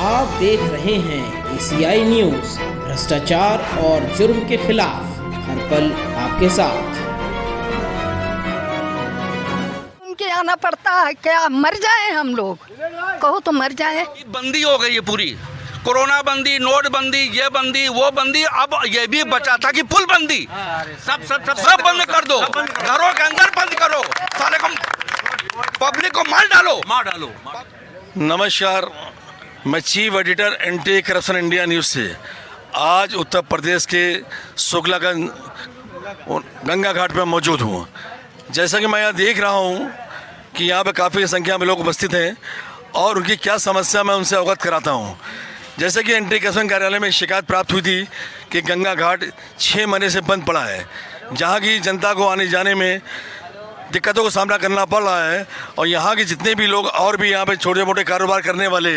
आप देख रहे हैं एशियाई न्यूज़, भ्रष्टाचार और जुर्म के खिलाफ हर पल आपके साथ। उनके आना पड़ता है, क्या मर जाए हम लोग? कहो तो मर जाए। बंदी हो गई है पूरी, कोरोना बंदी, नोट बंदी, ये बंदी, वो बंदी, अब ये भी बचा था कि पुल बंदी। सब बंद कर दो, घरों के अंदर बंद करो, सारे को पब्लिक को मार डालो। नमस्कार, मैं chief editor anti corruption India news से आज उत्तर प्रदेश के शुक्लागंज गंगा घाट पर मौजूद हूँ। जैसा कि मैं यहाँ देख रहा हूँ कि यहाँ पे काफ़ी संख्या में लोग उपस्थित हैं और उनकी क्या समस्या मैं उनसे अवगत कराता हूँ। जैसे कि एंटी करप्शन कार्यालय में शिकायत प्राप्त हुई थी कि गंगा घाट 6 महीने से बंद पड़ा है, जहाँ की जनता को आने जाने में दिक्कतों का सामना करना पड़ रहा है। और यहाँ के जितने भी लोग और भी यहाँ पे छोटे मोटे कारोबार करने वाले,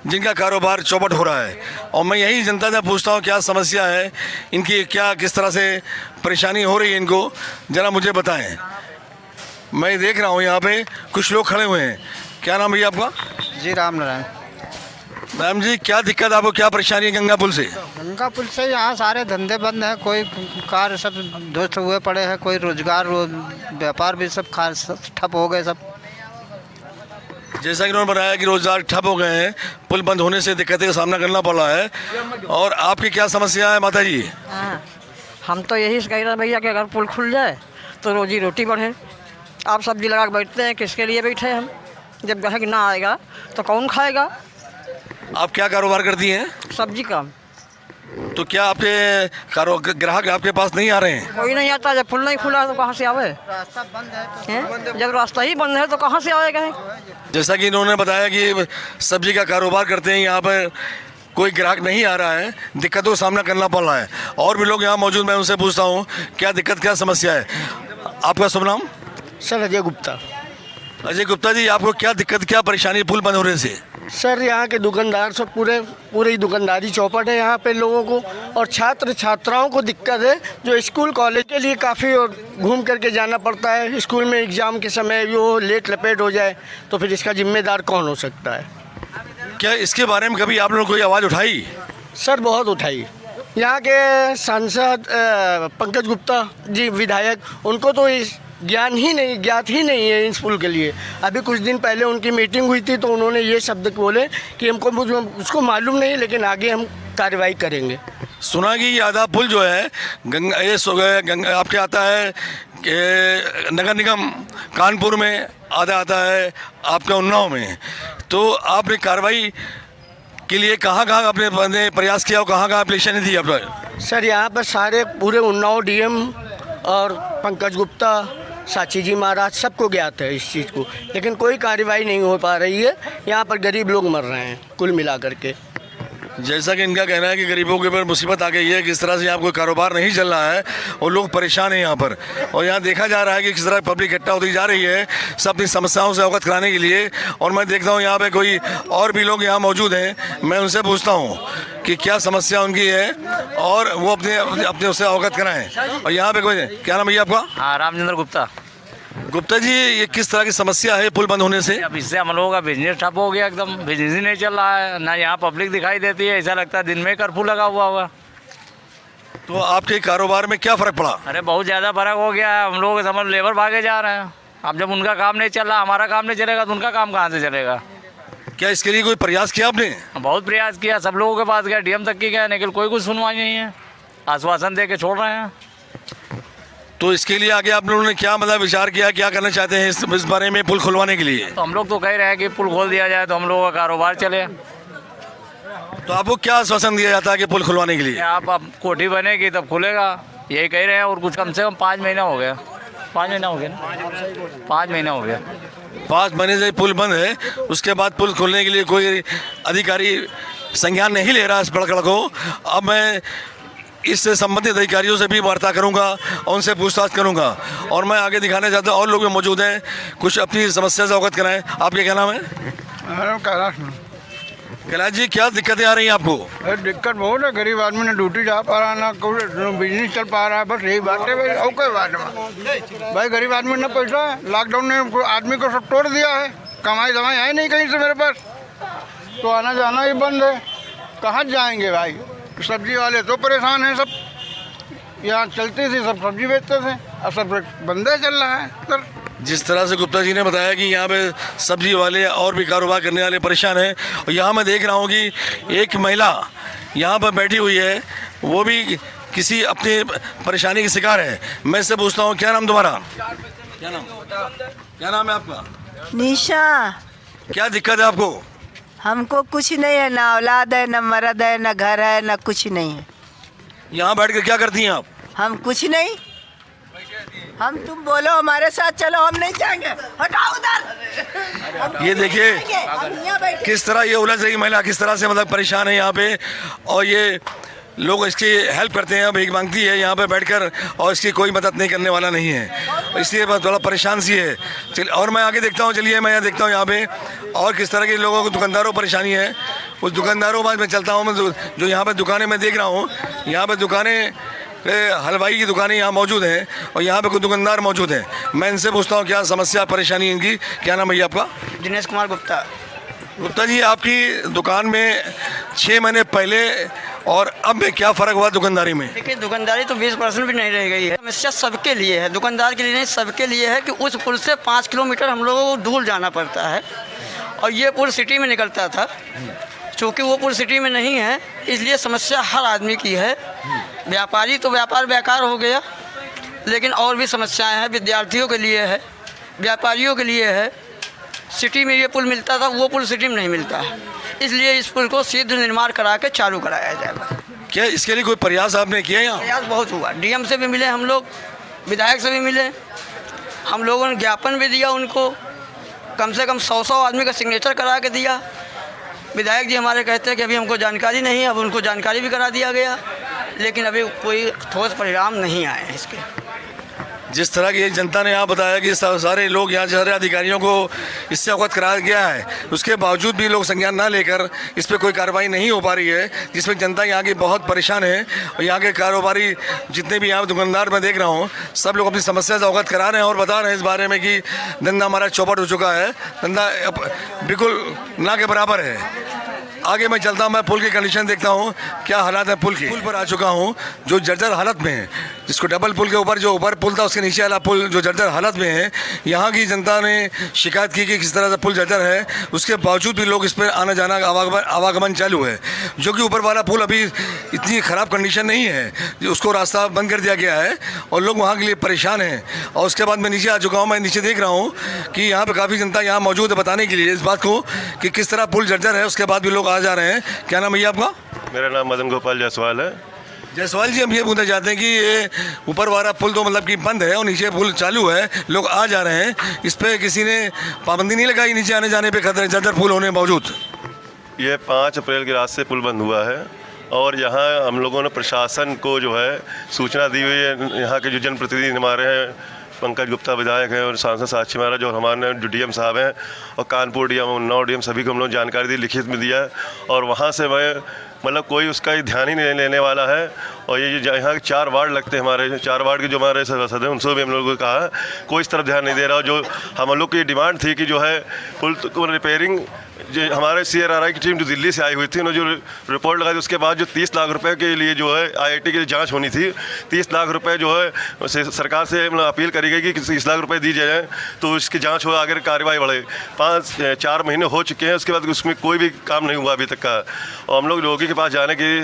जिनका कारोबार चौपट हो रहा है, और मैं यही जनता से पूछता हूँ क्या समस्या है इनकी, क्या किस तरह से परेशानी हो रही है इनको, ज़रा मुझे बताएं। मैं देख रहा हूँ यहाँ पे कुछ लोग खड़े हुए हैं। क्या नाम है आपका? जी राम नारायण। मैम जी, क्या दिक्कत आपको, क्या परेशानी है गंगा पुल से? गंगा पुल से यहाँ सारे धंधे बंद हैं, कोई कार सब ध्वस्त हुए पड़े हैं, कोई रोजगार व्यापार भी सब ठप हो गए सब। जैसा कि उन्होंने बताया कि रोजगार ठप हो गए हैं, पुल बंद होने से दिक्कतें का सामना करना पड़ रहा है। और आपकी क्या समस्या है माता जी? हाँ, हम तो यही कह रहे हैं भैया कि अगर पुल खुल जाए तो रोजी रोटी बढ़े। आप सब्जी लगा के बैठते हैं, किसके लिए बैठे हम? जब ग्राहक ना आएगा तो कौन खाएगा? आप क्या कारोबार करती हैं? सब्जी का। तो क्या आपके ग्राहक आपके पास नहीं आ रहे हैं? कोई नहीं आता। जब पुल नहीं खुला तो कहाँ से आवे? रास्ता बंद है जब रास्ता ही बंद है तो कहाँ से आएगा? जैसा कि इन्होंने बताया कि सब्जी का कारोबार करते हैं, यहाँ पर कोई ग्राहक नहीं आ रहा है, दिक्कतों का सामना करना पड़ रहा है। और भी लोग यहाँ मौजूद, मैं उनसे पूछता हूँ क्या दिक्कत, क्या समस्या है। आपका शुभ नाम? सर अजय गुप्ता। अजय गुप्ता जी, आपको क्या दिक्कत, क्या परेशानी पुल बंद होने से? सर यहाँ के दुकानदार सब पूरे ही दुकानदारी चौपट है यहाँ पे लोगों को, और छात्र छात्राओं को दिक्कत है जो स्कूल कॉलेज के लिए काफ़ी घूम करके जाना पड़ता है। स्कूल में एग्ज़ाम के समय वो लेट लपेट हो जाए तो फिर इसका जिम्मेदार कौन हो सकता है? क्या इसके बारे में कभी आप लोगों ने कोई आवाज़ उठाई? सर बहुत उठाई। यहाँ के सांसद पंकज गुप्ता जी विधायक, उनको तो इस ज्ञात ही नहीं है इस पुल के लिए। अभी कुछ दिन पहले उनकी मीटिंग हुई थी तो उन्होंने ये शब्द बोले कि हमको उसको मालूम नहीं, लेकिन आगे हम कार्रवाई करेंगे। सुना कि ये आधा पुल जो है गंगा आपके आता है कि नगर निगम कानपुर में, आधा आता है आपका उन्नाव में। तो आपने कार्रवाई के लिए कहाँ आपने प्रयास किया और कहाँ एप्लीकेशन दी आप लोग? सर यहाँ पर सारे पूरे उन्नाव डीएम और पंकज गुप्ता, साची जी महाराज सबको ज्ञात है इस चीज़ को, लेकिन कोई कार्रवाई नहीं हो पा रही है। यहाँ पर गरीब लोग मर रहे हैं कुल मिला करके। जैसा कि इनका कहना है कि गरीबों के ऊपर मुसीबत आ गई है, किस तरह से यहाँ कोई कारोबार नहीं चल रहा है और लोग परेशान हैं यहाँ पर। और यहाँ देखा जा रहा है कि किस तरह पब्लिक इकट्ठा होती जा रही है सब अपनी समस्याओं से अवगत कराने के लिए। और मैं देखता हूँ यहाँ पे कोई और भी लोग यहाँ मौजूद हैं, मैं उनसे पूछता हूँ कि क्या समस्या उनकी है और वो अपने उससे अवगत कराएँ। और यहाँ पे कोई, क्या नाम है आपका? हाँ, रामचंद्र गुप्ता। गुप्ता जी, ये किस तरह की समस्या है पुल बंद होने से? अब इससे हम लोगों का बिजनेस ठप हो गया, एकदम बिजनेस ही नहीं चल रहा है। ना यहाँ पब्लिक दिखाई देती है, ऐसा लगता है दिन में कर्फ्यू लगा हुआ। तो आपके कारोबार में क्या फ़र्क पड़ा? अरे बहुत ज़्यादा फर्क हो गया है। हम लोग समझ लेबर भागे जा रहे हैं। अब जब उनका काम नहीं चल रहा, हमारा काम नहीं चलेगा तो उनका काम कहाँ से चलेगा? क्या इसके लिए कोई प्रयास किया आपने? बहुत प्रयास किया, सब लोगों के पास गया, डीएम तक की गया, लेकिन कोई कुछ सुनवाई नहीं है। आश्वासन दे के छोड़ रहे हैं। तो इसके लिए आगे आप लोगों ने क्या विचार किया, क्या करना चाहते हैं इस बारे में पुल खुलवाने के लिए? तो हम लोग तो कह रहे हैं कि पुल खोल दिया जाए तो हम लोगों का कारोबार चले। तो आपको क्या आश्वासन दिया जाता है कि पुल खुलवाने के लिए? आप अब कोठी बनेगी तब खुलेगा, यही कह रहे हैं। और कुछ कम से कम 5 महीना हो गया। 5 महीना हो गया ना? 5 महीना हो गया। 5 महीने से पुल बंद है, उसके बाद पुल खोलने के लिए कोई अधिकारी संज्ञान नहीं ले रहा इस प्रकरण को। अब मैं इससे संबंधित अधिकारियों से भी वार्ता करूंगा और उनसे पूछताछ करूंगा। और मैं आगे दिखाने चाहता हूँ और लोग भी मौजूद हैं, कुछ अपनी समस्या से अवगत कराएं। आपके क्या नाम है? कैलाश जी, क्या दिक्कतें आ रही हैं आपको? दिक्कत बहुत है, गरीब आदमी ने ड्यूटी जा पा रहा, ना कोई बिजनेस चल पा रहा है, बस यही बात है भाई। और कोई बात नहीं भाई, गरीब आदमी ने पैसा है, लॉकडाउन ने आदमी को सब तोड़ दिया है, कमाई दवाई है नहीं कहीं से मेरे पास। तो आना जाना ही बंद है, कहाँ जाएंगे भाई। सब्जी वाले तो परेशान हैं, सब यहाँ चलती थी, सब सब्जी बेचते थे, अब सब बंदे चल रहा है सर। जिस तरह से गुप्ता जी ने बताया कि यहाँ पे सब्जी वाले और भी कारोबार करने वाले परेशान हैं, और यहाँ मैं देख रहा हूँ कि एक महिला यहाँ पर बैठी हुई है, वो भी किसी अपने परेशानी के शिकार है। मैं इससे पूछता हूँ, क्या नाम तुम्हारा? क्या नाम है आपका? निशा। क्या दिक्कत है आपको? हमको कुछ नहीं है, ना औलाद है, ना मर्द है, ना घर है, ना कुछ नहीं है। यहाँ बैठ कर क्या करती हैं आप? हम कुछ नहीं, हम तुम बोलो हमारे साथ चलो, हम नहीं जाएंगे, हटाओ उधर। ये देखिए किस तरह ये उलझ रही महिला, किस तरह से मतलब परेशान है यहाँ पे, और ये लोग इसकी हेल्प करते हैं, भीख मांगती है यहाँ पे बैठकर, और इसकी कोई मदद नहीं करने वाला नहीं है, इसलिए बस थोड़ा परेशान सी है। चलिए और मैं आगे देखता हूँ, चलिए मैं यहाँ देखता हूँ यहाँ पे और किस तरह के लोगों को, दुकानदारों को परेशानी है। उस दुकानदारों के पास मैं चलता हूँ, मैं जो यहाँ पे दुकानें मैं देख रहा हूँ, यहाँ पे दुकानें हलवाई की दुकानें यहाँ मौजूद हैं, और यहाँ पे कुछ दुकानदार मौजूद हैं। मैं इनसे पूछता हूँ क्या समस्या परेशानी है इनकी। क्या नाम है भैया आपका? दिनेश कुमार गुप्ता। गुप्ता जी, आपकी दुकान में 6 महीने पहले और अब में क्या फ़र्क हुआ दुकानदारी में? देखिए, दुकानदारी तो 20% भी नहीं रह गई है। समस्या सबके लिए है, दुकानदार के लिए नहीं, सबके लिए है कि उस पुल से 5 किलोमीटर हम लोगों को दूर जाना पड़ता है, और ये पुल सिटी में निकलता था। चूँकि वो पुल सिटी में नहीं है, इसलिए समस्या हर आदमी की है। व्यापारी तो व्यापार बेकार हो गया, लेकिन और भी समस्याएं हैं। विद्यार्थियों के लिए है, व्यापारियों के लिए है। सिटी में ये पुल मिलता था, वो पुल सिटी में नहीं मिलता है, इसलिए इस पुल को शीघ्र निर्माण करा के चालू कराया जाएगा। क्या इसके लिए कोई प्रयास आपने किया? यहाँ प्रयास बहुत हुआ, डीएम से भी मिले हम लोग, विधायक से भी मिले, हम लोगों ने ज्ञापन भी दिया उनको, कम से कम 100 आदमी का सिग्नेचर करा के दिया। विधायक जी हमारे कहते हैं कि अभी हमको जानकारी नहीं है, अब उनको जानकारी भी करा दिया गया, लेकिन अभी कोई ठोस परिणाम नहीं आए हैं इसके। जिस तरह की जनता ने यहाँ बताया कि सारे लोग यहाँ सारे अधिकारियों को इससे अवगत कराया गया है, उसके बावजूद भी लोग संज्ञान ना लेकर इस पर कोई कार्रवाई नहीं हो पा रही है, जिसमें जनता यहाँ की बहुत परेशान है। और यहाँ के कारोबारी जितने भी यहाँ दुकानदार मैं देख रहा हूँ, सब लोग अपनी समस्या से अवगत करा रहे हैं और बता रहे हैं इस बारे में कि धंधा हमारा चौपट हो चुका है, धंधा बिल्कुल ना के बराबर है। आगे मैं चलता हूँ, मैं पुल की कंडीशन देखता हूँ क्या हालात है पुल की। पुल पर आ चुका हूँ जो जर्जर हालत में है, जिसको डबल पुल के ऊपर जो ऊपर पुल था उसके नीचे वाला पुल जो जर्जर हालत में है। यहाँ की जनता ने शिकायत की कि किस तरह से पुल जर्जर है, उसके बावजूद भी लोग इस पर आना जाना आवागमन चालू है। जो कि ऊपर वाला पुल अभी इतनी ख़राब कंडीशन नहीं है, उसको रास्ता बंद कर दिया गया है और लोग वहाँ के लिए परेशान हैं। और उसके बाद मैं नीचे आ चुका हूँ, मैं नीचे देख रहा हूँ कि यहाँ पर काफ़ी जनता यहाँ मौजूद है बताने के लिए इस बात को कि किस तरह पुल जर्जर है, उसके बाद भी लोग आ जा रहे हैं। क्या नाम है आपका? मेरा नाम मदन गोपाल जायसवाल है। जायसवाल जी, हम ये पूछना चाहते हैं कि ये ऊपर वाला पुल तो मतलब कि बंद है और नीचे पुल चालू है, लोग आ जा रहे हैं, इस पे किसी ने पाबंदी नहीं लगाई नीचे आने जाने पे खतरे जर्जर पुल होने बावजूद? ये 5 अप्रैल की रात से पुल बंद हुआ है और यहाँ हम लोगों ने प्रशासन को जो है सूचना दी हुई है। यहाँ के जो जनप्रतिनिधि हमारे हैं, पंकज गुप्ता विधायक हैं और सांसद साक्षी महाराज और हमारे डीएम साहब हैं और कानपुर डीएम, उन्नाव डीएम, सभी को हम लोग जानकारी दी, लिखित में दिया है। और वहाँ से मैं मतलब कोई उसका ध्यान ही नहीं लेने वाला है। और ये यहाँ 4 वार्ड लगते हैं, हमारे 4 वार्ड के जो हमारे सदस्य हैं उनसे भी हम लोगों को कहा कोई इस तरफ ध्यान नहीं दे रहा। जो हम लोग की डिमांड थी कि जो है पुल को रिपेयरिंग, जो हमारे CRRI की टीम जो दिल्ली से आई हुई थी, उन्होंने जो रिपोर्ट लगाई उसके बाद जो 30 लाख रुपए के लिए जो है IIT की जांच होनी थी, 30 लाख रुपए जो है सरकार से मतलब अपील करी गई कि 30 लाख रुपए दी जाए तो इसकी जांच हो, आगे कार्रवाई बढ़े। 4 महीने हो चुके हैं, उसके बाद उसमें कोई भी काम नहीं हुआ अभी तक का। और हम लोग रोगी के पास जाने की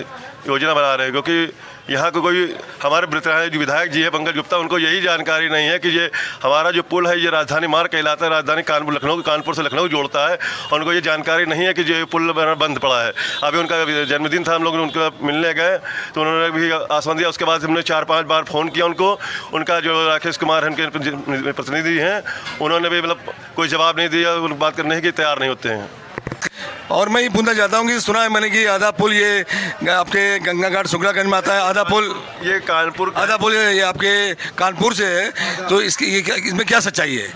योजना बना रहे हैं, क्योंकि यहाँ को कोई हमारे जो विधायक जी है पंकज गुप्ता, उनको यही जानकारी नहीं है कि ये हमारा जो पुल है ये राजधानी मार्ग कहलाता है, राजधानी कानपुर से लखनऊ जोड़ता है, और उनको ये जानकारी नहीं है कि ये पुल बंद पड़ा है। अभी उनका जन्मदिन था, हम लोग उनको मिलने गए तो उन्होंने भी आश्वासन दिया। उसके बाद हमने 4-5 बार फ़ोन किया उनको, उनका जो राकेश कुमार है उनके प्रतिनिधि हैं, उन्होंने भी मतलब कोई जवाब नहीं दिया, बात करने की तैयार नहीं होते हैं। और मैं ये पूछना चाहता हूँ कि सुना है मैंने कि आधा पुल ये आपके गंगा घाट शुक्लागंज में आता है, आधा पुल ये कानपुर, आधा पुल ये आपके कानपुर से है, तो इसमें क्या सच्चाई है?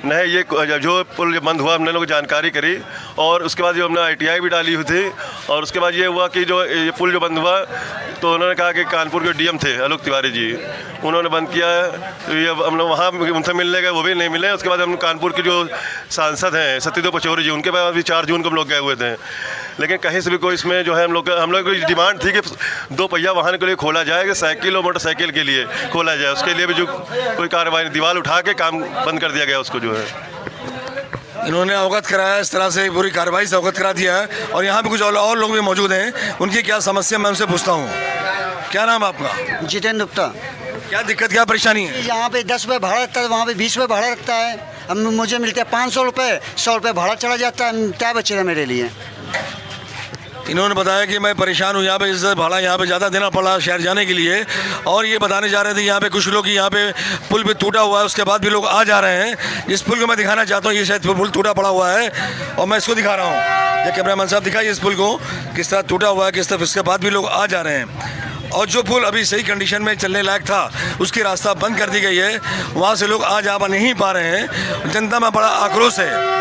नहीं, ये जो पुल बंद हुआ हमने लोग जानकारी करी और उसके बाद जो हमने ITI भी डाली हुई थी, और उसके बाद ये हुआ कि जो ये पुल जो बंद हुआ तो उन्होंने कहा कि कानपुर के डीएम थे आलोक तिवारी जी, उन्होंने बंद किया है। तो ये हम लोग वहाँ उनसे मिलने गए, वो भी नहीं मिले। उसके बाद हम कानपुर के जो सांसद हैं सत्यदेव पचौरी जी, उनके पास भी 4 जून को हम लोग गए हुए थे। लेकिन कहीं से भी कोई इसमें जो है हम लोग की डिमांड थी कि 2 पहिया वाहन के लिए खोला जाए, कि साइकिल और मोटरसाइकिल के लिए खोला जाए। उसके लिए भी जो कोई कार्रवाई, दीवार उठा के काम बंद कर दिया गया उसको जो है। इन्होंने अवगत कराया, इस तरह से पूरी कार्रवाई से अवगत करा दिया है। और यहाँ पे कुछ और लोग भी मौजूद हैं, उनकी क्या समस्या मैं उनसे पूछता हूँ। क्या नाम है आपका? जितेंद्र गुप्ता। क्या दिक्कत, क्या परेशानी है? यहाँ पे 10 रुपये भाड़ा लगता है, वहाँ पे 20 रुपये भाड़ा लगता है। अब मुझे मिलते हैं 500 रुपये, 100 रुपये भाड़ा चला जाता है, क्या बचेगा मेरे लिए? इन्होंने बताया कि मैं परेशान हूँ, यहाँ पे इससे भाड़ा यहाँ पे ज़्यादा देना पड़ा शहर जाने के लिए। और ये बताने जा रहे थे यहाँ पे कुछ लोग कि यहाँ पे पुल भी टूटा हुआ है, उसके बाद भी लोग आ जा रहे हैं। इस पुल को मैं दिखाना चाहता हूँ, ये शायद पुल टूटा पड़ा हुआ है और मैं इसको दिखा रहा हूँ। ये कैमरामैन साहब दिखाइए इस पुल को, किस तरह टूटा हुआ है, किस तरह, इसके बाद भी लोग आ जा रहे हैं। और जो पुल अभी सही कंडीशन में चलने लायक था, उसकी रास्ता बंद कर दी गई है, वहाँ से लोग आ जा नहीं पा रहे हैं। जनता में बड़ा आक्रोश है।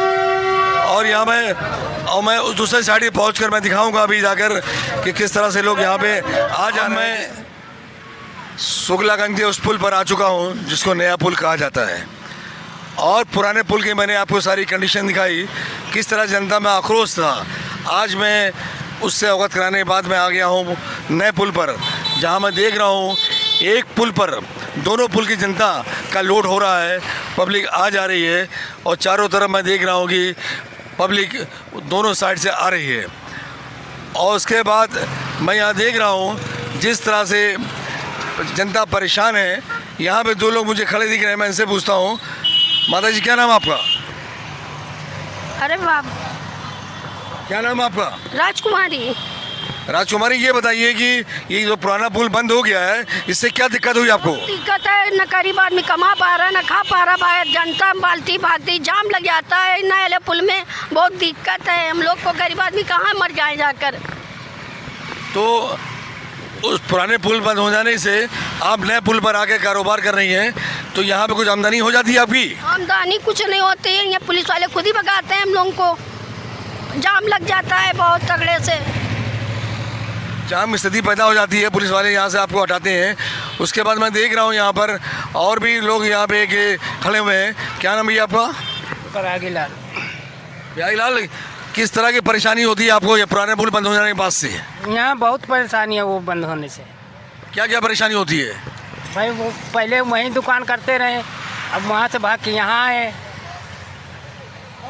और यहाँ मैं उस दूसरे साइड पे पहुँच कर मैं दिखाऊँगा अभी जाकर कि किस तरह से लोग यहाँ पे आ जा। मैं शुक्लागंज के उस पुल पर आ चुका हूँ जिसको नया पुल कहा जाता है। और पुराने पुल की मैंने आपको सारी कंडीशन दिखाई, किस तरह जनता में आक्रोश था। आज मैं उससे अवगत कराने के बाद मैं आ गया हूँ नए पुल पर, जहाँ मैं देख रहा हूँ एक पुल पर दोनों पुल की जनता का लोड हो रहा है, पब्लिक आ जा रही है। और चारों तरफ मैं देख रहा हूँ कि पब्लिक दोनों साइड से आ रही है। और उसके बाद मैं यहाँ देख रहा हूँ जिस तरह से जनता परेशान है। यहाँ पे 2 लोग मुझे खड़े दिख रहे हैं, मैं इनसे पूछता हूँ। माता जी, क्या नाम आपका? अरे बाप, क्या नाम आपका? राजकुमारी। राजकुमारी, ये बताइए कि ये जो पुराना पुल बंद हो गया है, इससे क्या दिक्कत हुई आपको? दिक्कत है, न गरीब आदमी कमा पा रहा, न खा पा रहा, बाहर जनता बाल्टी भागती, जाम लग जाता है नए पुल में, बहुत दिक्कत है। हम लोग को गरीब आदमी कहाँ मर जाए जाकर। तो उस पुराने पुल बंद हो जाने से आप नए पुल पर आके कारोबार कर रही हैं, तो यहाँ पे कुछ आमदनी हो जाती है आपकी? आमदनी कुछ नहीं होती है, ये पुलिस वाले खुद ही भगाते हैं हम लोगों को, जाम लग जाता है बहुत तगड़े से। जाम स्थिति पैदा हो जाती है, पुलिस वाले यहाँ से आपको हटाते हैं। उसके बाद मैं देख रहा हूँ यहाँ पर और भी लोग यहाँ पे खड़े हुए हैं। क्या नाम है आपका? परागीलाल। प्यारीलाल, किस तरह की परेशानी होती है आपको ये पुराने पुल बंद हो जाने के बाद से? यहाँ बहुत परेशानी है वो बंद होने से। क्या क्या परेशानी होती है? भाई वो पहले वहीं दुकान करते रहे, अब वहाँ से भाग के यहाँ आए।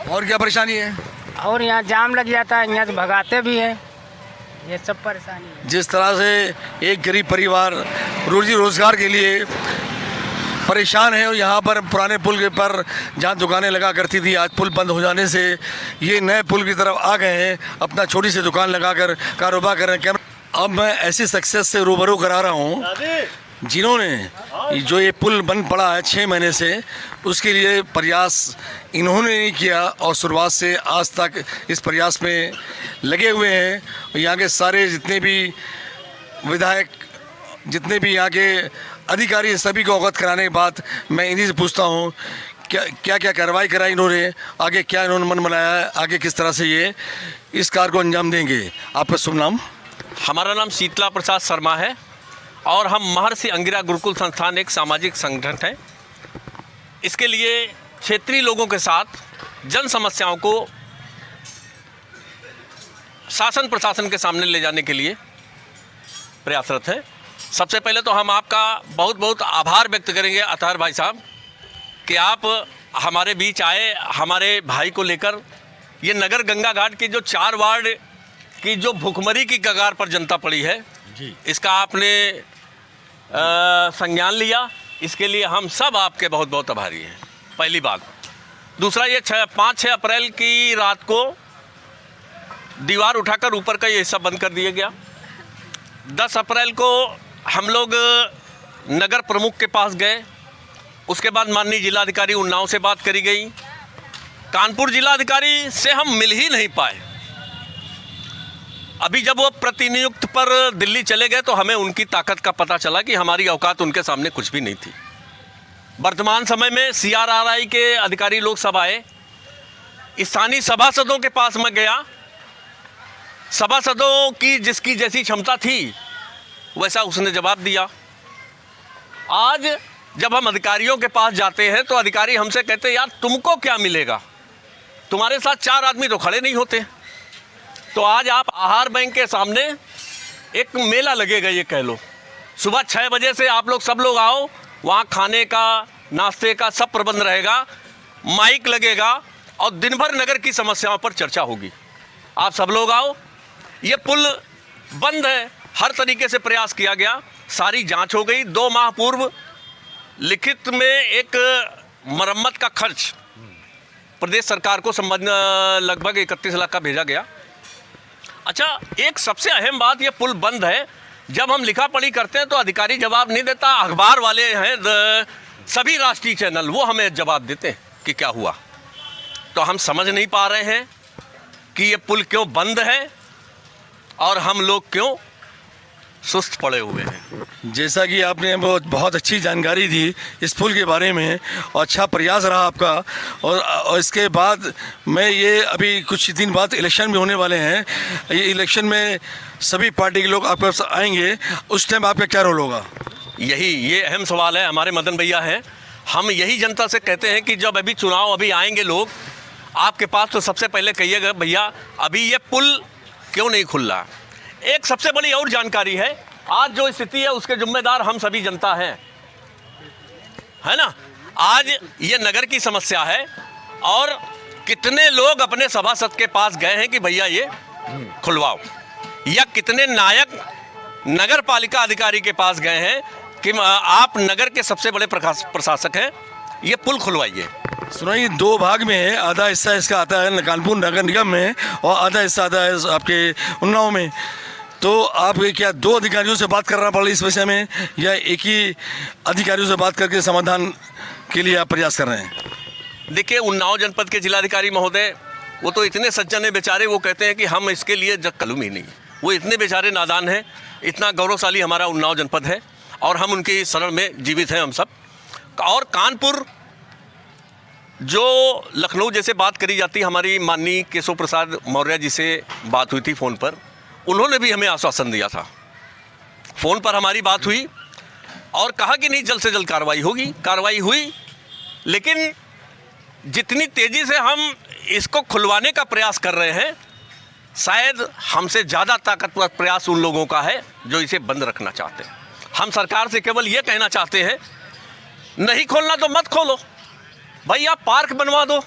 और क्या परेशानी है? और यहाँ जाम लग जाता है, यहाँ से भगाते भी हैं, ये सब परेशानी है। जिस तरह से एक गरीब परिवार रोजी रोजगार के लिए परेशान है, और यहाँ पर पुराने पुल के पर जहाँ दुकानें लगा करती थी, आज पुल बंद हो जाने से ये नए पुल की तरफ आ गए हैं, अपना छोटी सी दुकान लगाकर कारोबार कर रहे हैं। अब मैं ऐसी सक्सेस से रूबरू करा रहा हूँ जिन्होंने जो ये पुल बंद पड़ा है 6 महीने से, उसके लिए प्रयास इन्होंने नहीं किया और शुरुआत से आज तक इस प्रयास में लगे हुए हैं। यहाँ के सारे जितने भी विधायक, जितने भी यहाँ के अधिकारी, सभी को अवगत कराने के बाद मैं इन्हीं से पूछता हूँ क्या क्या कार्रवाई कराई इन्होंने, आगे क्या इन्होंने मन बनाया है, आगे किस तरह से ये इस कार्य को अंजाम देंगे। आपका शुभ नाम? हमारा नाम शीतला प्रसाद शर्मा है और हम महर्षि अंगिरा गुरुकुल संस्थान एक सामाजिक संगठन है। इसके लिए क्षेत्रीय लोगों के साथ जन समस्याओं को शासन प्रशासन के सामने ले जाने के लिए प्रयासरत है। सबसे पहले तो हम आपका बहुत बहुत आभार व्यक्त करेंगे अतहर भाई साहब कि आप हमारे बीच आए, हमारे भाई को लेकर। ये नगर गंगा घाट की जो 4 वार्ड की जो भुखमरी की कगार पर जनता पड़ी है जी, इसका आपने संज्ञान लिया, इसके लिए हम सब आपके बहुत बहुत आभारी हैं, पहली बात। दूसरा, ये 5-6 अप्रैल की रात को दीवार उठाकर ऊपर का ये हिस्सा बंद कर दिया गया। 10 अप्रैल को हम लोग नगर प्रमुख के पास गए, उसके बाद माननीय जिलाधिकारी उन्नाव से बात करी गई। कानपुर जिलाधिकारी से हम मिल ही नहीं पाए। अभी जब वो प्रतिनियुक्त पर दिल्ली चले गए तो हमें उनकी ताकत का पता चला कि हमारी औकात उनके सामने कुछ भी नहीं थी। वर्तमान समय में CRRI के अधिकारी लोग सब आए, स्थानीय सभासदों के पास मैं गया, सभासदों की जिसकी जैसी क्षमता थी वैसा उसने जवाब दिया। आज जब हम अधिकारियों के पास जाते हैं तो अधिकारी हमसे कहते हैं यार तुमको क्या मिलेगा, तुम्हारे साथ 4 आदमी तो खड़े नहीं होते। तो आज आप आहार बैंक के सामने एक मेला लगेगा, ये कह लो। सुबह 6 बजे से आप लोग सब लोग आओ, वहाँ खाने का नाश्ते का सब प्रबंध रहेगा, माइक लगेगा और दिन भर नगर की समस्याओं पर चर्चा होगी। आप सब लोग आओ। ये पुल बंद है, हर तरीके से प्रयास किया गया, सारी जांच हो गई। 2 माह पूर्व लिखित में एक मरम्मत का खर्च प्रदेश सरकार को लगभग 31 लाख का भेजा गया। अच्छा, एक सबसे अहम बात, ये पुल बंद है। जब हम लिखा पढ़ी करते हैं तो अधिकारी जवाब नहीं देता, अखबार वाले हैं सभी राष्ट्रीय चैनल, वो हमें जवाब देते हैं कि क्या हुआ। तो हम समझ नहीं पा रहे हैं कि ये पुल क्यों बंद है और हम लोग क्यों सुस्त पड़े हुए हैं। जैसा कि आपने बहुत अच्छी जानकारी दी इस पुल के बारे में और अच्छा प्रयास रहा आपका। और इसके बाद मैं ये अभी कुछ दिन बाद इलेक्शन भी होने वाले हैं, ये इलेक्शन में सभी पार्टी के लोग आपके पास आएंगे, उस टाइम आपका क्या रोल होगा? ये अहम सवाल है। हमारे मदन भैया हैं, हम यही जनता से कहते हैं कि जब अभी चुनाव अभी आएंगे लोग आपके पास, तो सबसे पहले कहिएगा भैया अभी ये पुल क्यों नहीं खुल रहा। एक सबसे बड़ी और जानकारी है, आज जो स्थिति है उसके जिम्मेदार हम सभी जनता हैं, है ना। आज ये नगर की समस्या है और कितने लोग अपने सभासद के पास गए हैं कि भैया ये खुलवाओ, या कितने नायक नगर पालिका अधिकारी के पास गए हैं कि आप नगर के सबसे बड़े प्रशासक हैं, ये पुल खुलवाइए। सुनाइए, 2 भाग में है, आधा हिस्सा इसका आता है कानपुर नगर निगम में और आधा हिस्सा आता है आपके उन्नाव में। तो आप क्या 2 अधिकारियों से बात करना पड़ा इस विषय में, या एक ही अधिकारियों से बात करके समाधान के लिए आप प्रयास कर रहे हैं? देखिए, उन्नाव जनपद के जिलाधिकारी महोदय वो तो इतने सज्जन है बेचारे, वो कहते हैं कि हम इसके लिए कलम ही नहीं, वो इतने बेचारे नादान हैं। इतना गौरवशाली हमारा उन्नाव जनपद है और हम उनकी शरण में जीवित हैं हम सब। और कानपुर जो लखनऊ जैसे बात करी जाती, हमारी माननीय केशव प्रसाद मौर्य जी से बात हुई थी फ़ोन पर, उन्होंने भी हमें आश्वासन दिया था। फ़ोन पर हमारी बात हुई और कहा कि नहीं, जल्द से जल्द कार्रवाई होगी। कार्रवाई हुई, लेकिन जितनी तेज़ी से हम इसको खुलवाने का प्रयास कर रहे हैं, शायद हमसे ज़्यादा ताकतवर प्रयास उन लोगों का है जो इसे बंद रखना चाहते हैं। हम सरकार से केवल ये कहना चाहते हैं, नहीं खोलना तो मत खोलो भाई, आप पार्क बनवा दो,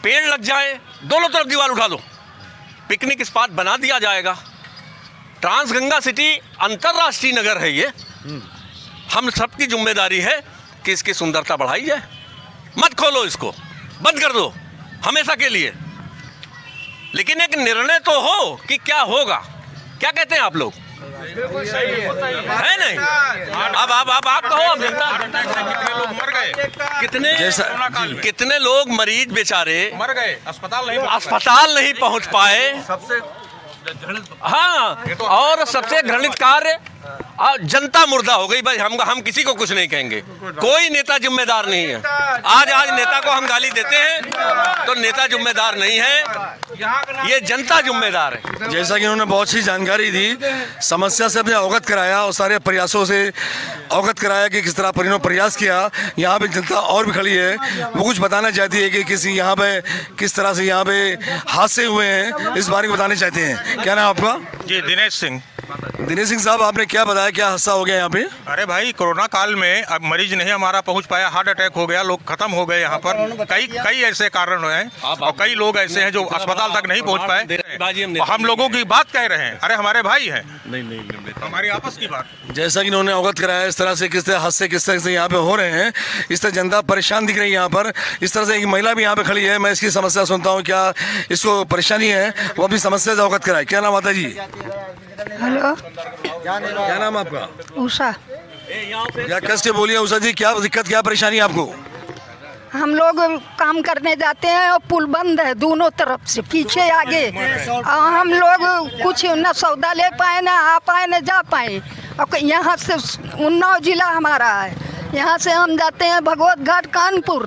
पेड़ लग जाए, दोनों तरफ दीवार उठा दो, पिकनिक स्पॉट बना दिया जाएगा। ट्रांसगंगा सिटी अंतर्राष्ट्रीय नगर है ये, हम सबकी जिम्मेदारी है कि इसकी सुंदरता बढ़ाई जाए। मत खोलो, इसको बंद कर दो हमेशा के लिए, लेकिन एक निर्णय तो हो कि क्या होगा। क्या कहते हैं आप लोग? है नहीं? अब आप कहो, अब जनता कितने लोग मर गए, कितने लोग मरीज बेचारे मर गए, अस्पताल नहीं पहुंच पाए। हाँ, और सबसे घृणित कार्य, जनता मुर्दा हो गई भाई। हम किसी को कुछ नहीं कहेंगे, कोई नेता जिम्मेदार नहीं है। आज नेता को हम गाली देते हैं तो नेता जिम्मेदार नहीं है, ये जनता जिम्मेदार है। जैसा कि उन्होंने बहुत सी जानकारी दी, समस्या से अपने अवगत कराया और सारे प्रयासों से अवगत कराया कि किस तरह परिणों प्रयास किया। यहाँ पे जनता और भी खड़ी है, वो कुछ बताना चाहती है कि यहाँ पे किस तरह से यहाँ पे हादसे हुए हैं, इस बारे में बताना चाहते हैं। क्या नाम आपका? जी, दिनेश सिंह। दिनेश सिंह साहब, आपने क्या बताया, क्या हादसा हो गया यहाँ पे? अरे भाई, कोरोना काल में अब मरीज नहीं हमारा पहुंच पाया, हार्ट अटैक हो गया, लोग खत्म हो गए यहाँ पर। कई ऐसे कारण हैं और कई लोग ऐसे हैं जो अस्पताल तक नहीं पहुंच पाए। हम लोगों की बात कह रहे हैं, अरे हमारे भाई हैं, नहीं हमारी आपस की बात। जैसा कि इन्होंने अवगत कराया, इस तरह से किस तरह हादसे किस तरह से यहाँ पे हो रहे हैं, इस तरह जनता परेशान दिख रही है यहाँ पर। इस तरह से एक महिला भी यहाँ पे खड़ी है, मैं इसकी समस्या सुनता हूँ, क्या इसको परेशानी है, वो अपनी समस्या से अवगत कराए। क्या नाम माता जी? हेलो, क्या नाम आपका? उषा। क्या कष्ट बोलिए उषा जी, क्या दिक्कत, क्या परेशानी आपको? हम लोग काम करने जाते हैं और पुल बंद है दोनों तरफ से, पीछे आगे। हम लोग कुछ न सौदा ले पाए, न आ पाए, न जा पाए। और यहाँ से उन्नाव जिला हमारा है, यहाँ से हम जाते हैं भगवत घाट कानपुर,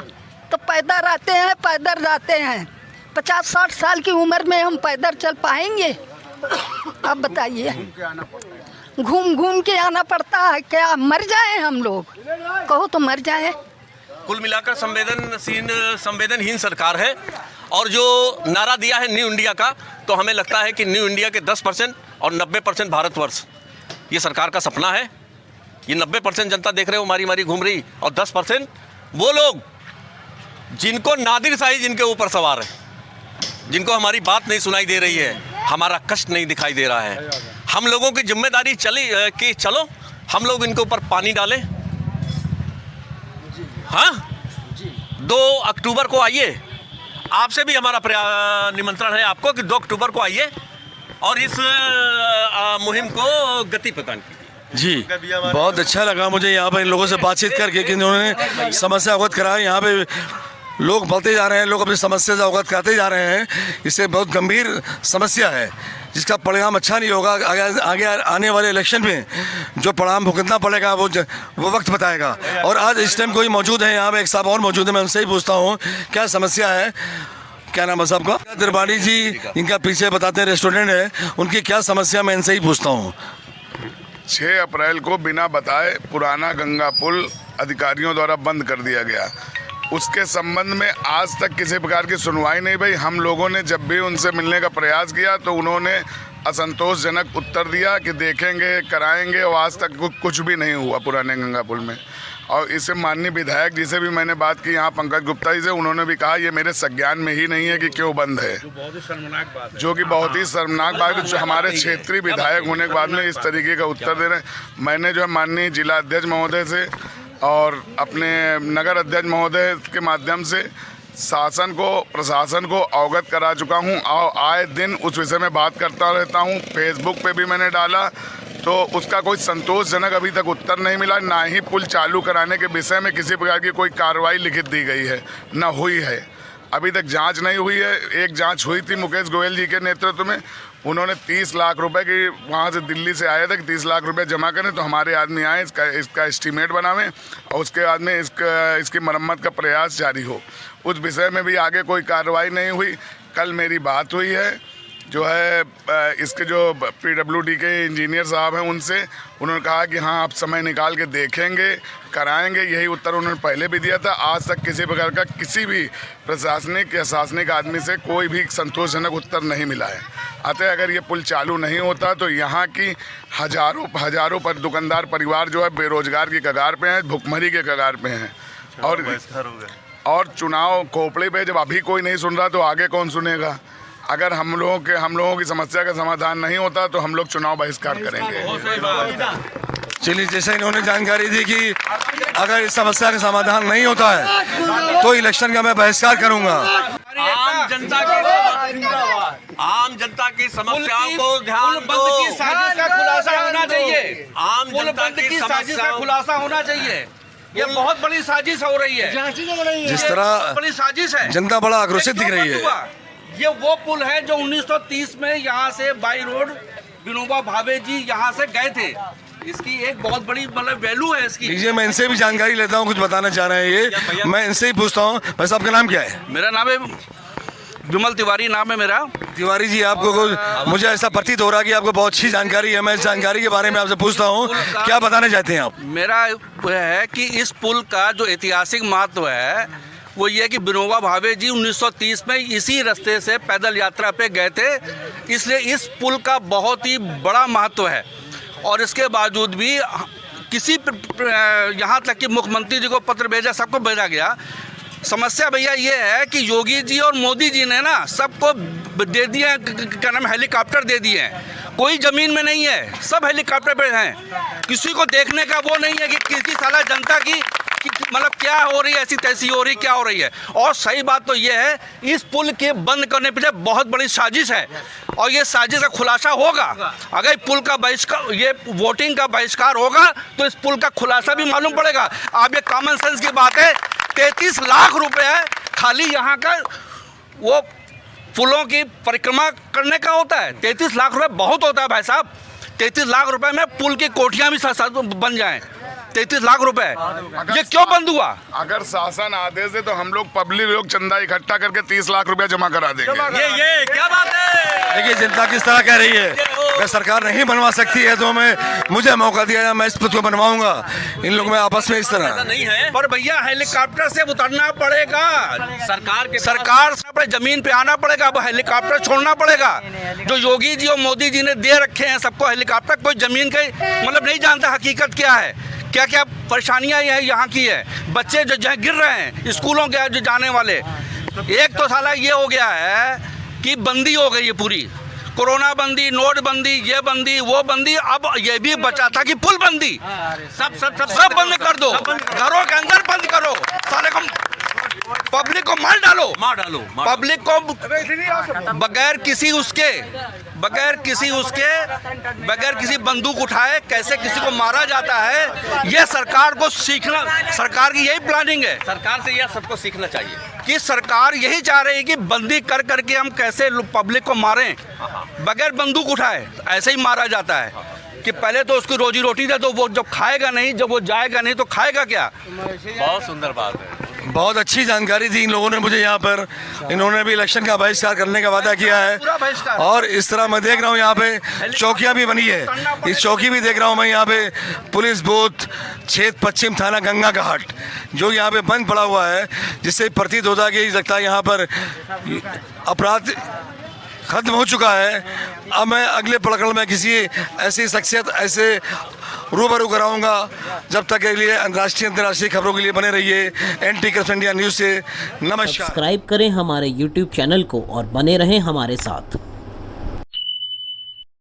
तो पैदल आते हैं, पैदल जाते हैं। 50-60 साल की उम्र में हम पैदल चल पाएंगे? अब बताइए, घूम घूम के आना पड़ता है, क्या मर जाए हम लोग? कहो तो मर जाए। कुल मिलाकर संवेदनहीन सरकार है और जो नारा दिया है न्यू इंडिया का, तो हमें लगता है कि न्यू इंडिया के 10% और 90% भारतवर्ष, ये सरकार का सपना है। ये 90% जनता देख रहे हो मारी मारी घूम रही, और 10% वो लोग जिनको नादिर शाही जिनके ऊपर सवार है, जिनको हमारी बात नहीं सुनाई दे रही है, हमारा कष्ट नहीं दिखाई दे रहा है। हम लोगों की जिम्मेदारी कि चलो हम लोग इनके ऊपर पानी डालें। हाँ, 2 अक्टूबर को आइए, आपसे भी हमारा निमंत्रण है आपको कि 2 अक्टूबर को आइए और इस मुहिम को गति प्रदान कीजिए। जी, बहुत अच्छा लगा मुझे यहाँ पर इन लोगों से बातचीत करके कि इन्होंने समस्या अवगत कराया। यहाँ पे लोग बढ़ते जा रहे हैं, लोग अपनी समस्या से अवगत कराते जा रहे हैं। इससे बहुत गंभीर समस्या है जिसका परिणाम अच्छा नहीं होगा। आगे आने वाले इलेक्शन में जो परिणाम भुगतना पड़ेगा वो वक्त बताएगा। और आज इस टाइम कोई मौजूद है यहाँ पे, एक साहब और मौजूद है, मैं उनसे ही पूछता हूँ क्या समस्या है। क्या नाम है साहब का? दरबारी जी, इनका पीछे बताते हैं रेस्टोरेंट है, उनकी क्या समस्या, मैं इनसे ही पूछता हूँ। 6 अप्रैल को बिना बताए पुराना गंगा पुल अधिकारियों द्वारा बंद कर दिया गया। उसके संबंध में आज तक किसी प्रकार की सुनवाई नहीं भई। हम लोगों ने जब भी उनसे मिलने का प्रयास किया तो उन्होंने असंतोषजनक उत्तर दिया कि देखेंगे, कराएंगे, और आज तक कुछ भी नहीं हुआ पुराने गंगा पुल में। और इससे माननीय विधायक जी से भी मैंने बात की, यहाँ पंकज गुप्ता जी से, उन्होंने भी कहा ये मेरे संज्ञान में ही नहीं है कि क्यों बंद है, जो बहुत ही शर्मनाक बात है। जो कि बहुत ही शर्मनाक बात है, जो हमारे क्षेत्रीय विधायक होने के बाद में इस तरीके का उत्तर दे रहे हैं। मैंने जो है माननीय जिला अध्यक्ष महोदय से और अपने नगर अध्यक्ष महोदय के माध्यम से शासन को, प्रशासन को अवगत करा चुका हूं और आए दिन उस विषय में बात करता रहता हूं। फेसबुक पे भी मैंने डाला तो उसका कोई संतोषजनक अभी तक उत्तर नहीं मिला। ना ही पुल चालू कराने के विषय में किसी प्रकार की कोई कार्रवाई लिखित दी गई है, ना हुई है। अभी तक जांच नहीं हुई है। एक जांच हुई थी मुकेश गोयल जी के नेतृत्व में, उन्होंने 30 लाख रुपए की वहाँ से दिल्ली से आए थे कि 30 लाख रुपए जमा करें, तो हमारे आदमी आए इसका एस्टीमेट बनावें और उसके बाद में इसकी मरम्मत का प्रयास जारी हो। उस विषय में भी आगे कोई कार्रवाई नहीं हुई। कल मेरी बात हुई है जो है इसके जो PWD के इंजीनियर साहब हैं उनसे, उन्होंने कहा कि हाँ आप समय निकाल के देखेंगे, कराएंगे। यही उत्तर उन्होंने पहले भी दिया था। आज तक किसी प्रकार का किसी भी प्रशासनिक या शासनिक आदमी से कोई भी संतोषजनक उत्तर नहीं मिला है। अतः अगर ये पुल चालू नहीं होता तो यहाँ की हजारों पर दुकानदार परिवार जो है बेरोजगार की कगार पे हैं, भुखमरी के कगार पे हैं। और चुनाव खोपड़ी पे जब अभी कोई नहीं सुन रहा तो आगे कौन सुनेगा। अगर हम लोगों की समस्या का समाधान नहीं होता तो हम लोग चुनाव बहिष्कार करेंगे। चलिए, जैसे इन्होंने जानकारी दी कि अगर इस समस्या का समाधान नहीं होता है तो इलेक्शन का मैं बहिष्कार करूंगा। आम जनता की समस्याओं को ध्यान दो। साजिश का खुलासा होना चाहिए। आम जनता की साजिश का खुलासा होना चाहिए। ये बहुत बड़ी साजिश हो रही है। जिस तरह बड़ी साजिश है, जनता बड़ा आक्रोशित दिख रही है। ये वो पुल है जो 1930 में यहाँ से बाई रोड विनोबा भावे जी यहाँ से गए थे। इसकी एक बहुत बड़ी मतलब वैल्यू है इसकी। लीजिए, मैं इनसे भी जानकारी लेता हूँ, कुछ बताना चाह रहे हैं ये। मैं इनसे ही पूछता हूँ, भाई साहब का नाम क्या है? मेरा नाम है विमल तिवारी, नाम है मेरा। तिवारी जी, आपको मुझे ऐसा प्रतीत हो रहा है कि आपको बहुत अच्छी जानकारी है। मैं इस जानकारी के बारे में आपसे पूछता हूँ, क्या बताना चाहते हैं आप? मेरा है कि इस पुल का जो ऐतिहासिक महत्व है वो ये कि विनोबा भावे जी 1930 में इसी रास्ते से पैदल यात्रा पे गए थे, इसलिए इस पुल का बहुत ही बड़ा महत्व है। और इसके बावजूद भी किसी यहाँ तक कि मुख्यमंत्री जी को पत्र भेजा, सबको भेजा गया। समस्या भैया ये है कि योगी जी और मोदी जी ने ना सबको दे दिए, क्या नाम, हेलीकॉप्टर दे दिए हैं। कोई ज़मीन में नहीं है, सब हेलीकॉप्टर पे हैं। किसी को देखने का वो नहीं है कि किसी साला जनता की मतलब क्या हो रही है, ऐसी तैसी हो रही, क्या हो रही है। और सही बात तो ये है, इस पुल के बंद करने पीछे बहुत बड़ी साजिश है और ये साजिश का खुलासा होगा। अगर पुल का बहिष्कार, ये वोटिंग का बहिष्कार होगा तो इस पुल का खुलासा भी मालूम पड़ेगा। आप ये कॉमन सेंस की बात है, 33 लाख रुपए है खाली यहाँ का वो पुलों की परिक्रमा करने का होता है। 33 लाख रुपए बहुत होता है भाई साहब। 33 लाख रुपए में पुल की कोठियाँ भी साथ बन जाएं। 33 लाख रुपए ये क्यों बंद हुआ? अगर शासन आदेश दे तो हम लोग पब्लिक लोग चंदा इकट्ठा करके 30 लाख रुपया जमा करा देंगे। ये क्या बात है? देखिए जनता किस तरह कह रही है। अगर सरकार नहीं बनवा सकती है तो मुझे मौका दिया जाए, मैं इस पुल को बनवाऊंगा। इन लोगों में आपस में इस तरह नहीं है। पर भैया हेलीकॉप्टर से उतरना पड़ेगा, सरकार से जमीन पे आना पड़ेगा, अब हेलीकॉप्टर छोड़ना पड़ेगा। जो योगी जी और मोदी जी ने दे रखे हैं सबको हेलीकॉप्टर, कोई जमीन का मतलब नहीं जानता हकीकत क्या है, क्या क्या परेशानियां यहाँ की है। बच्चे जो जहाँ गिर रहे हैं स्कूलों के जो जाने वाले, एक तो साला ये हो गया है कि बंदी हो गई है पूरी, कोरोना बंदी, नोट बंदी, ये बंदी, वो बंदी, अब ये भी बचा था कि पुल बंदी। सब बंद कर दो, घरों के अंदर बंद करो, साले को पब्लिक को मार डालो पब्लिक को बगैर किसी बंदूक उठाए कैसे किसी को मारा जाता है। ये सरकार को सीखना, सरकार की यही प्लानिंग है। सरकार से यह सबको सीखना चाहिए कि सरकार यही चाह रही है कि बंदी कर करके हम कैसे पब्लिक को मारें बगैर बंदूक उठाए। ऐसे ही मारा जाता है कि पहले तो उसकी रोजी रोटी दे, तो वो जब खाएगा नहीं, जब वो जाएगा नहीं तो खाएगा क्या। बहुत सुंदर बात है, बहुत अच्छी जानकारी दी इन लोगों ने मुझे यहाँ पर। इन्होंने भी इलेक्शन का बहिष्कार करने का वादा किया है और इस तरह मैं देख रहा हूँ यहाँ पे चौकियाँ भी बनी है। इस चौकी भी देख रहा हूँ मैं यहाँ पे, पुलिस बूथ क्षेत्र पश्चिम थाना गंगा घाट जो यहाँ पे बंद पड़ा हुआ है, जिससे प्रतीत होता है कि लगता है यहाँ पर अपराध खत्म हो चुका है। अब मैं अगले प्रकरण में किसी ऐसी शख्सियत ऐसे रूबरू कराऊंगा। जब तक के लिए राष्ट्रीय अंतर्राष्ट्रीय खबरों के लिए बने रहिए एंटी करप्शन इंडिया न्यूज़ से। नमस्कार। सब्सक्राइब करें हमारे YouTube चैनल को और बने रहें हमारे साथ।